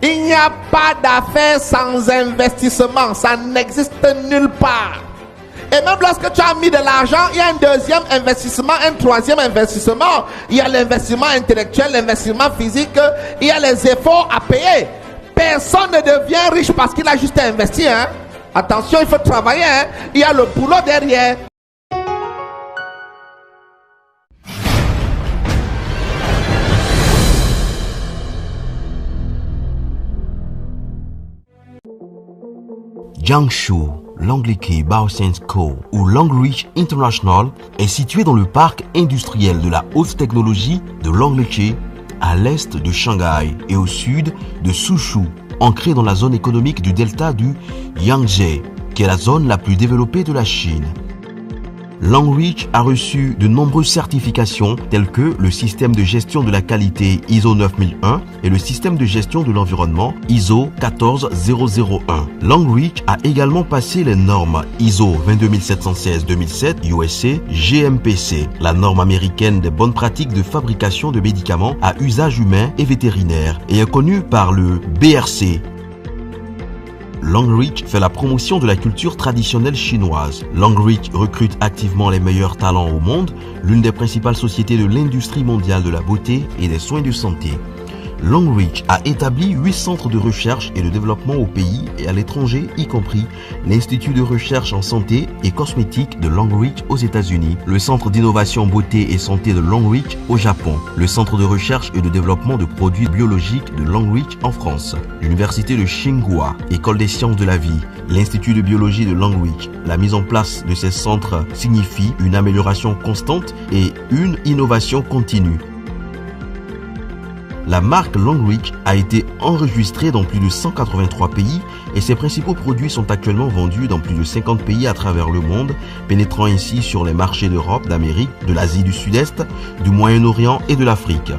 Il n'y a pas d'affaires sans investissement. Ça n'existe nulle part. Et même lorsque tu as mis de l'argent, il y a un deuxième investissement, un troisième investissement. Il y a l'investissement intellectuel, l'investissement physique. Il y a les efforts à payer. Personne ne devient riche parce qu'il a juste investi. Hein? Attention, il faut travailler. Hein? Il y a le boulot derrière. Jiangsu Longlike Baoscience Co. ou Longreach International est situé dans le parc industriel de la haute technologie de Longlike, à l'est de Shanghai et au sud de Suzhou, ancré dans la zone économique du delta du Yangtze, qui est la zone la plus développée de la Chine. Longreach a reçu de nombreuses certifications telles que le système de gestion de la qualité ISO 9001 et le système de gestion de l'environnement ISO 14001. Longreach a également passé les normes ISO 22716-2007 USA GMPC, la norme américaine des bonnes pratiques de fabrication de médicaments à usage humain et vétérinaire, et est connue par le BRC. Longreach fait la promotion de la culture traditionnelle chinoise. Longreach recrute activement les meilleurs talents au monde, l'une des principales sociétés de l'industrie mondiale de la beauté et des soins de santé. Longreach a établi 8 centres de recherche et de développement au pays et à l'étranger, y compris l'Institut de recherche en santé et cosmétique de Longreach aux États-Unis, le Centre d'innovation beauté et santé de Longreach au Japon, le Centre de recherche et de développement de produits biologiques de Longreach en France, l'Université de Tsinghua, École des sciences de la vie, l'Institut de biologie de Longreach. La mise en place de ces centres signifie une amélioration constante et une innovation continue. La marque Longreach a été enregistrée dans plus de 183 pays et ses principaux produits sont actuellement vendus dans plus de 50 pays à travers le monde, pénétrant ainsi sur les marchés d'Europe, d'Amérique, de l'Asie du Sud-Est, du Moyen-Orient et de l'Afrique.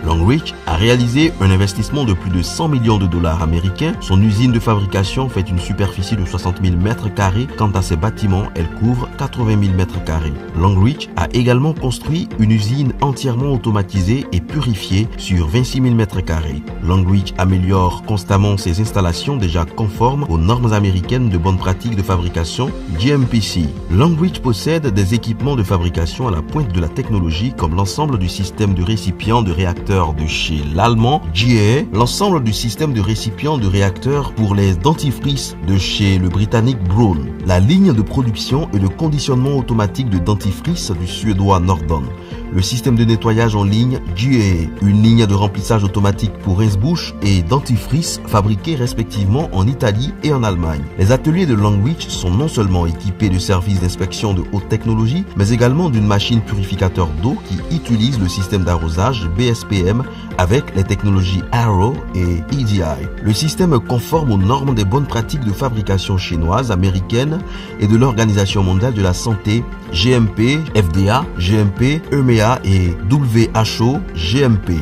Longreach a réalisé un investissement de plus de 100 millions de dollars américains. Son usine de fabrication fait une superficie de 60 000 mètres carrés. Quant à ses bâtiments, elle couvre 80 000 mètres carrés. Longreach a également construit une usine entièrement automatisée et purifiée sur 26 000 mètres carrés. Longreach améliore constamment ses installations déjà conformes aux normes américaines de bonnes pratiques de fabrication GMPC. Longreach possède des équipements de fabrication à la pointe de la technologie comme l'ensemble du système de récipients de réacteurs de chez l'allemand GE, l'ensemble du système de récipients de réacteurs pour les dentifrices de chez le britannique Braun, la ligne de production et de conditionnement automatique de dentifrice du suédois Nordon, le système de nettoyage en ligne GE, une ligne de remplissage automatique pour rince-bouche et dentifrice fabriqués respectivement en Italie et en Allemagne. Les ateliers de Longreach sont non seulement équipés de services d'inspection de haute technologie, mais également d'une machine purificateur d'eau qui utilise le système d'arrosage BSPM avec les technologies Arrow et EDI. Le système est conforme aux normes des bonnes pratiques de fabrication chinoises, américaines et de l'Organisation mondiale de la santé GMP, FDA, GMP, EMEA et WHO, GMP.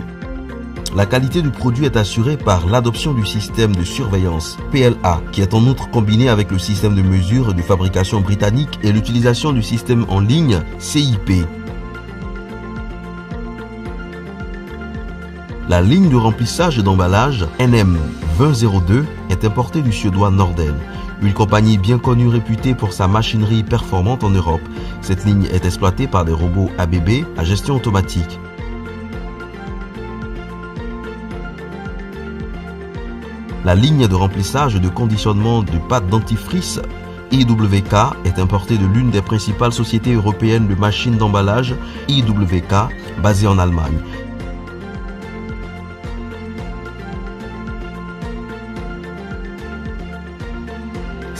La qualité du produit est assurée par l'adoption du système de surveillance PLA, qui est en outre combiné avec le système de mesure de fabrication britannique et l'utilisation du système en ligne CIP. La ligne de remplissage et d'emballage NM2002 est importée du suédois Norden, une compagnie bien connue réputée pour sa machinerie performante en Europe. Cette ligne est exploitée par des robots ABB à gestion automatique. La ligne de remplissage et de conditionnement de pâte dentifrice IWK est importée de l'une des principales sociétés européennes de machines d'emballage IWK basée en Allemagne.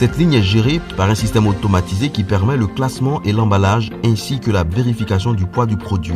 Cette ligne est gérée par un système automatisé qui permet le classement et l'emballage ainsi que la vérification du poids du produit.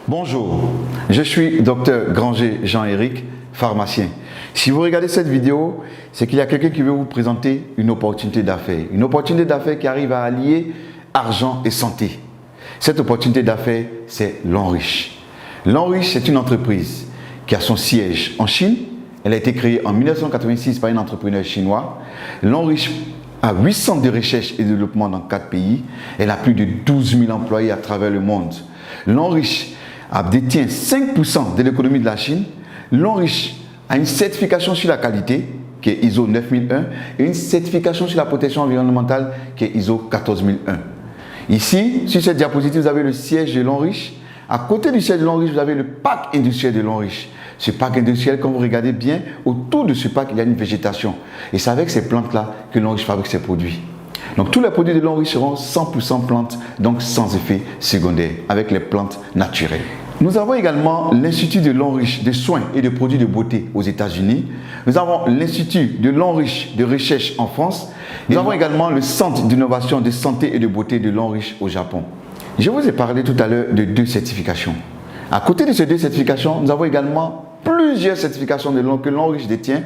Bonjour, je suis Dr Granger Jean-Éric, pharmacien. Si vous regardez cette vidéo, c'est qu'il y a quelqu'un qui veut vous présenter une opportunité d'affaires. Une opportunité d'affaires qui arrive à allier argent et santé. Cette opportunité d'affaires, c'est L'Enriche. L'Enriche, c'est une entreprise qui a son siège en Chine. Elle a été créée en 1986 par un entrepreneur chinois. L'Enriche a 8 centres de recherche et de développement dans 4 pays. Elle a plus de 12 000 employés à travers le monde. L'Enriche détient 5% de l'économie de la Chine. L'Enriche a une certification sur la qualité qui est ISO 9001 et une certification sur la protection environnementale qui est ISO 14001. Ici, sur cette diapositive, vous avez le siège de L'Enriche. À côté du siège de L'Enriche, vous avez le parc industriel de L'Enriche. Ce parc industriel, quand vous regardez bien, autour de ce parc, il y a une végétation. Et c'est avec ces plantes-là que L'Enriche fabrique ses produits. Donc tous les produits de L'Enriche seront 100% plantes, donc sans effet secondaire, avec les plantes naturelles. Nous avons également l'Institut de L'Enriche de soins et de produits de beauté aux États-Unis. Nous avons l'Institut de L'Enriche de recherche en France. Nous avons également le Centre d'innovation de santé et de beauté de L'Enriche au Japon. Je vous ai parlé tout à l'heure de 2 certifications. À côté de ces 2 certifications, nous avons également plusieurs certifications que L'Enriche détient,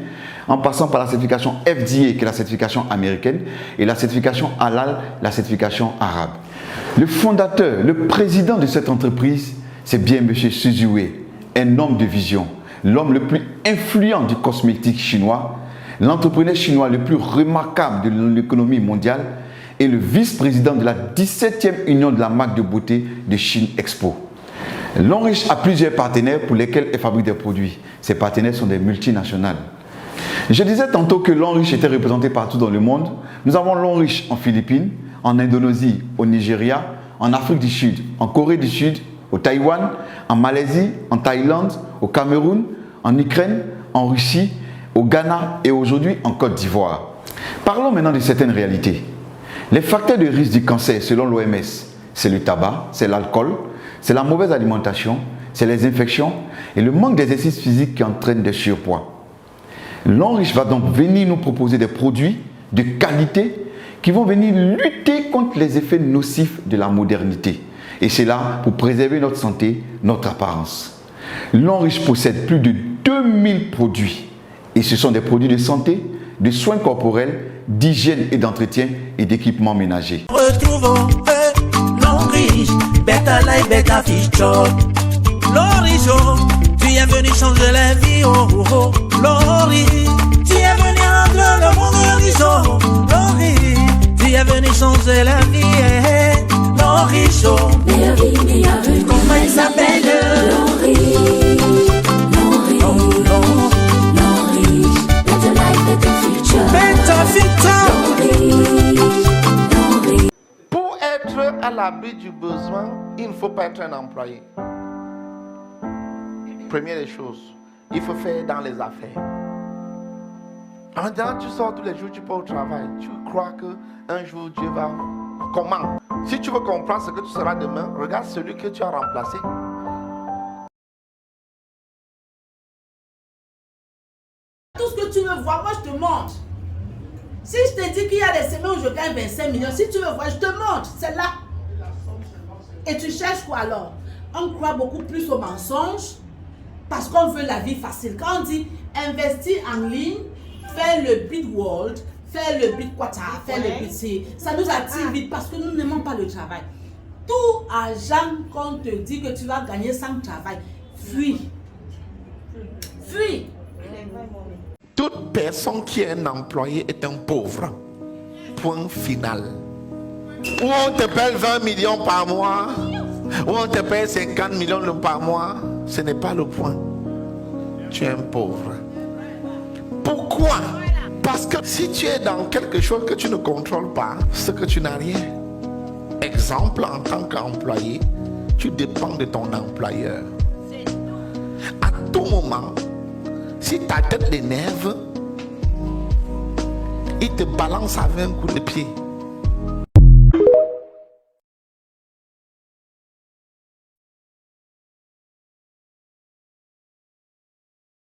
en passant par la certification FDA, qui est la certification américaine, et la certification Halal, la certification arabe. Le fondateur, le président de cette entreprise, c'est bien M. Su Ziwei, un homme de vision, l'homme le plus influent du cosmétique chinois, l'entrepreneur chinois le plus remarquable de l'économie mondiale et le vice-président de la 17e union de la marque de beauté de Chine Expo. L'Enriche a plusieurs partenaires pour lesquels elle fabrique des produits. Ces partenaires sont des multinationales. Je disais tantôt que L'Enriche était représenté partout dans le monde. Nous avons L'Enriche en Philippines, en Indonésie, au Nigeria, en Afrique du Sud, en Corée du Sud, au Taïwan, en Malaisie, en Thaïlande, au Cameroun, en Ukraine, en Russie, au Ghana et aujourd'hui en Côte d'Ivoire. Parlons maintenant de certaines réalités. Les facteurs de risque du cancer selon l'OMS, c'est le tabac, c'est l'alcool, c'est la mauvaise alimentation, c'est les infections et le manque d'exercice physique qui entraîne des surpoids. L'Enriche va donc venir nous proposer des produits de qualité qui vont venir lutter contre les effets nocifs de la modernité. Et c'est là pour préserver notre santé, notre apparence. L'Enriche possède plus de 2000 produits. Et ce sont des produits de santé, de soins corporels, d'hygiène et d'entretien et d'équipements ménagers. Retrouvons L'Enriche, Better Life, Better Future. L'Enriche, tu es venu changer la vie, oh oh oh. L'Enriche, tu es venu rendre le monde riche. L'Enriche, tu es venu changer la vie, L'Enriche, comment il s'appelle? L'Enriche, L'Enriche, Better Life, Better Future. Better Future. Pour être à l'abri du besoin, il ne faut pas être un employé. Première des choses, il faut faire dans les affaires. En disant, tu sors tous les jours, tu pars au travail. Tu crois qu'un jour Dieu va... Comment? Si tu veux comprendre ce que tu seras demain, regarde celui que tu as remplacé. Tout ce que tu veux voir, moi je te montre. Si je te dis qu'il y a des semaines où je gagne 25 millions, si tu veux voir, je te montre, c'est là. Et tu cherches quoi alors? On croit beaucoup plus aux mensonges parce qu'on veut la vie facile. Quand on dit investir en ligne, faire le bit world, faire le bit quota, faire le bit C, ça nous attire vite parce que nous n'aimons pas le travail. Tout argent qu'on te dit que tu vas gagner sans travail, fuis. Fuis. Toute personne qui est un employé est un pauvre. Point final. Ou on te paye 20 millions par mois, ou on te paye 50 millions par mois, ce n'est pas le point. Tu es un pauvre. Pourquoi? Parce que si tu es dans quelque chose que tu ne contrôles pas, c'est que tu n'as rien. Exemple, en tant qu'employé, tu dépends de ton employeur. À tout moment, si ta tête l'énerve, il te balance avec un coup de pied.